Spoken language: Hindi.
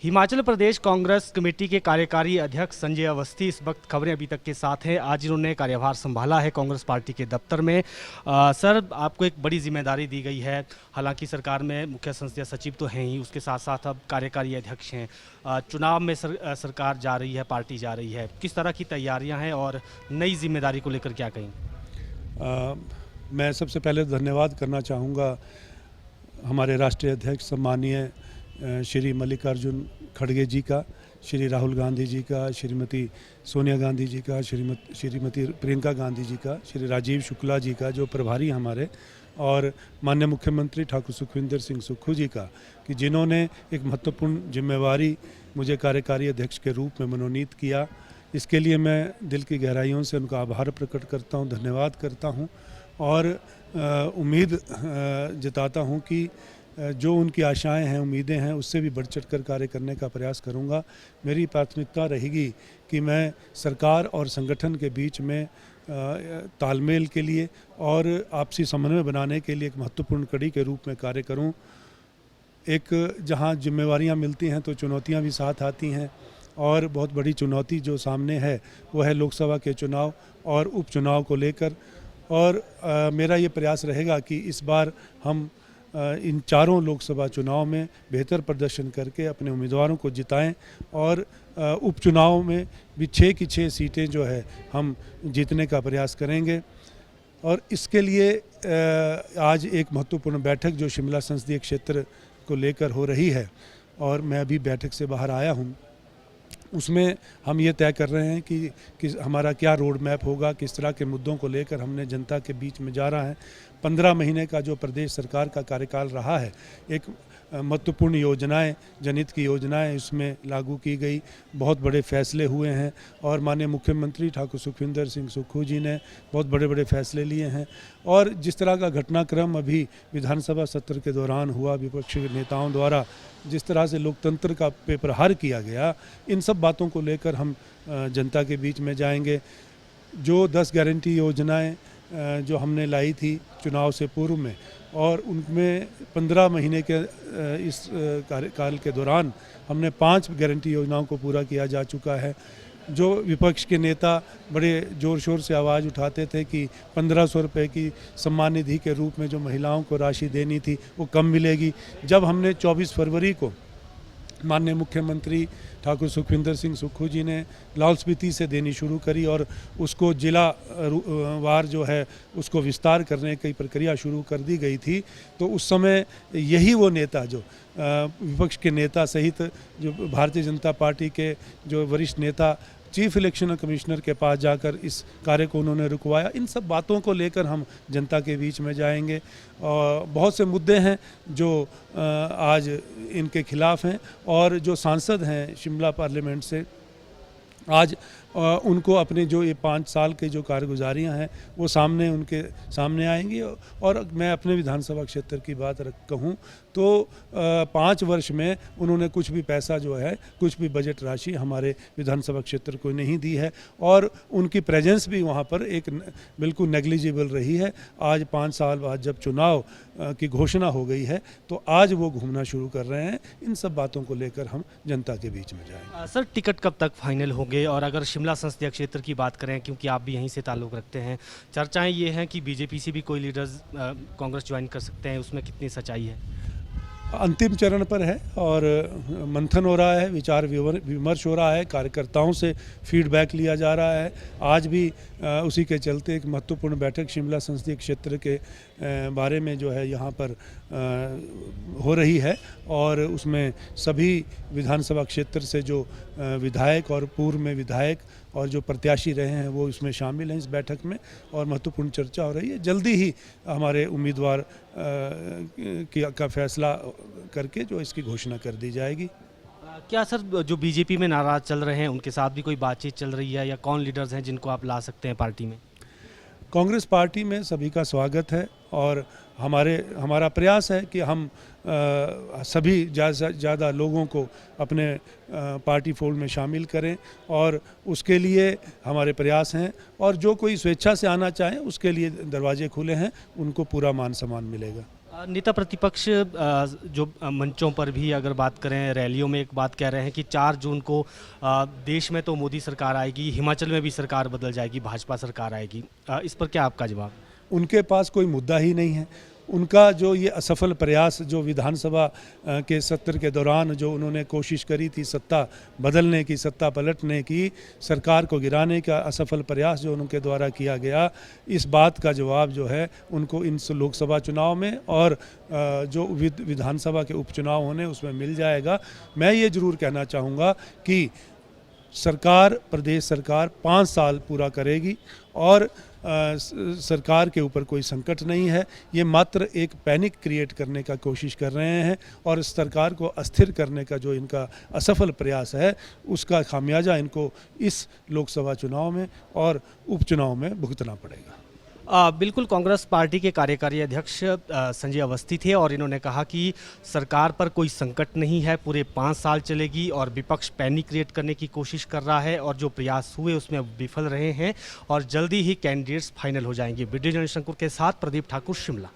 हिमाचल प्रदेश कांग्रेस कमेटी के कार्यकारी अध्यक्ष संजय अवस्थी इस वक्त खबरें अभी तक के साथ हैं। आज इन्होंने कार्यभार संभाला है कांग्रेस पार्टी के दफ्तर में। सर, आपको एक बड़ी जिम्मेदारी दी गई है। हालांकि सरकार में मुख्य संसदीय सचिव तो हैं ही, उसके साथ साथ अब कार्यकारी अध्यक्ष हैं। चुनाव में सरकार जा रही है, पार्टी जा रही है। किस तरह की तैयारियाँ हैं और नई जिम्मेदारी को लेकर क्या कहेंगे? मैं सबसे पहले धन्यवाद करना चाहूँगा हमारे राष्ट्रीय अध्यक्ष सम्मानीय श्री मल्लिकार्जुन खड़गे जी का, श्री राहुल गांधी जी का, श्रीमती सोनिया गांधी जी का, श्रीमती प्रियंका गांधी जी का, श्री राजीव शुक्ला जी का जो प्रभारी हमारे, और माननीय मुख्यमंत्री ठाकुर सुखविंदर सिंह सुक्खू जी का, कि जिन्होंने एक महत्वपूर्ण जिम्मेवारी मुझे कार्यकारी अध्यक्ष के रूप में मनोनीत किया। इसके लिए मैं दिल की गहराइयों से उनका आभार प्रकट करता हूँ, धन्यवाद करता हूँ और उम्मीद जताता हूँ कि जो उनकी आशाएं हैं, उम्मीदें हैं, उससे भी बढ़ चढ़ कर कार्य करने का प्रयास करूंगा। मेरी प्राथमिकता रहेगी कि मैं सरकार और संगठन के बीच में तालमेल के लिए और आपसी समन्वय बनाने के लिए एक महत्वपूर्ण कड़ी के रूप में कार्य करूं। एक जहां जिम्मेवारियां मिलती हैं तो चुनौतियां भी साथ आती हैं, और बहुत बड़ी चुनौती जो सामने है वो है लोकसभा के चुनाव और उपचुनाव को लेकर। और मेरा ये प्रयास रहेगा कि इस बार हम इन चारों लोकसभा चुनाव में बेहतर प्रदर्शन करके अपने उम्मीदवारों को जिताएं और उपचुनाव में भी 6 की 6 सीटें जो है हम जीतने का प्रयास करेंगे। और इसके लिए आज एक महत्वपूर्ण बैठक जो शिमला संसदीय क्षेत्र को लेकर हो रही है, और मैं अभी बैठक से बाहर आया हूं, उसमें हम ये तय कर रहे हैं कि हमारा क्या रोड मैप होगा, किस तरह के मुद्दों को लेकर हमने जनता के बीच में जा रहा है। 15 महीने का जो प्रदेश सरकार का कार्यकाल रहा है, एक महत्वपूर्ण योजनाएं, जनहित की योजनाएं उसमें लागू की गई, बहुत बड़े फैसले हुए हैं, और माननीय मुख्यमंत्री ठाकुर सुखविंदर सिंह सुक्खू जी ने बहुत बड़े बड़े फैसले लिए हैं। और जिस तरह का घटनाक्रम अभी विधानसभा सत्र के दौरान हुआ, विपक्षी नेताओं द्वारा जिस तरह से लोकतंत्र का पेपरहार किया गया, इन सब बातों को लेकर हम जनता के बीच में जाएंगे। जो 10 गारंटी योजनाएं जो हमने लाई थी चुनाव से पूर्व में, और उनमें 15 महीने के इस कार्यकाल के दौरान हमने 5 गारंटी योजनाओं को पूरा किया जा चुका है। जो विपक्ष के नेता बड़े ज़ोर शोर से आवाज़ उठाते थे कि 1500 रुपये की सम्मान निधि के रूप में जो महिलाओं को राशि देनी थी वो कम मिलेगी, जब हमने 24 फरवरी को माननीय मुख्यमंत्री ठाकुर सुखविंदर सिंह सुक्खू जी ने लाहौल स्पीति से देनी शुरू करी और उसको जिला वार जो है उसको विस्तार करने की प्रक्रिया शुरू कर दी गई थी, तो उस समय यही वो नेता जो विपक्ष के नेता सहित जो भारतीय जनता पार्टी के जो वरिष्ठ नेता चीफ इलेक्शन कमिश्नर के पास जाकर इस कार्य को उन्होंने रुकवाया। इन सब बातों को लेकर हम जनता के बीच में जाएंगे। और बहुत से मुद्दे हैं जो आज इनके खिलाफ हैं, और जो सांसद हैं शिमला पार्लियामेंट से, आज उनको अपने जो ये 5 साल के जो कारगुजारियाँ हैं वो उनके सामने आएंगी। और मैं अपने विधानसभा क्षेत्र की बात कहूँ तो 5 वर्ष में उन्होंने कुछ भी पैसा जो है, कुछ भी बजट राशि हमारे विधानसभा क्षेत्र को नहीं दी है, और उनकी प्रेजेंस भी वहाँ पर एक बिल्कुल नेग्लिजिबल रही है। आज 5 साल बाद जब चुनाव की घोषणा हो गई है तो आज वो घूमना शुरू कर रहे हैं। इन सब बातों को लेकर हम जनता के बीच में जाएंगे। सर, टिकट कब तक फाइनल होंगे? और अगर शिमला संसदीय क्षेत्र की बात करें, क्योंकि आप भी यहीं से ताल्लुक़ रखते हैं, चर्चाएं ये हैं कि बीजेपी से भी कोई लीडर्स कांग्रेस ज्वाइन कर सकते हैं, उसमें कितनी सच्चाई है? अंतिम चरण पर है और मंथन हो रहा है, विचार विमर्श हो रहा है, कार्यकर्ताओं से फीडबैक लिया जा रहा है। आज भी उसी के चलते एक महत्वपूर्ण बैठक शिमला संसदीय क्षेत्र के बारे में जो है यहाँ पर हो रही है, और उसमें सभी विधानसभा क्षेत्र से जो विधायक और पूर्व में विधायक और जो प्रत्याशी रहे हैं वो इसमें शामिल हैं इस बैठक में, और महत्वपूर्ण चर्चा हो रही है। जल्दी ही हमारे उम्मीदवार का फैसला करके जो इसकी घोषणा कर दी जाएगी। क्या सर, जो बीजेपी में नाराज चल रहे हैं उनके साथ भी कोई बातचीत चल रही है, या कौन लीडर्स हैं जिनको आप ला सकते हैं पार्टी में? कांग्रेस पार्टी में सभी का स्वागत है, और हमारा प्रयास है कि हम सभी ज़्यादा लोगों को अपने पार्टी फोल्ड में शामिल करें, और उसके लिए हमारे प्रयास हैं। और जो कोई स्वेच्छा से आना चाहे उसके लिए दरवाजे खुले हैं, उनको पूरा मान सम्मान मिलेगा। नेता प्रतिपक्ष जो मंचों पर भी अगर बात करें, रैलियों में एक बात कह रहे हैं कि 4 जून को देश में तो मोदी सरकार आएगी, हिमाचल में भी सरकार बदल जाएगी, भाजपा सरकार आएगी। इस पर क्या आपका जवाब? उनके पास कोई मुद्दा ही नहीं है। उनका जो ये असफल प्रयास जो विधानसभा के सत्र के दौरान जो उन्होंने कोशिश करी थी सत्ता बदलने की, सत्ता पलटने की, सरकार को गिराने का असफल प्रयास जो उनके द्वारा किया गया, इस बात का जवाब जो है उनको इन लोकसभा चुनाव में और जो विधानसभा के उपचुनाव होने उसमें मिल जाएगा। मैं ये ज़रूर कहना चाहूँगा कि सरकार, प्रदेश सरकार 5 साल पूरा करेगी और सरकार के ऊपर कोई संकट नहीं है। ये मात्र एक पैनिक क्रिएट करने का कोशिश कर रहे हैं और इस सरकार को अस्थिर करने का जो इनका असफल प्रयास है उसका खामियाजा इनको इस लोकसभा चुनाव में और उपचुनाव में भुगतना पड़ेगा। बिल्कुल, कांग्रेस पार्टी के कार्यकारी अध्यक्ष संजय अवस्थी थे और इन्होंने कहा कि सरकार पर कोई संकट नहीं है, पूरे 5 साल चलेगी और विपक्ष पैनिक क्रिएट करने की कोशिश कर रहा है और जो प्रयास हुए उसमें विफल रहे हैं और जल्दी ही कैंडिडेट्स फाइनल हो जाएंगे। वीडियो जर्नलिस्ट शंकुर के साथ प्रदीप ठाकुर, शिमला।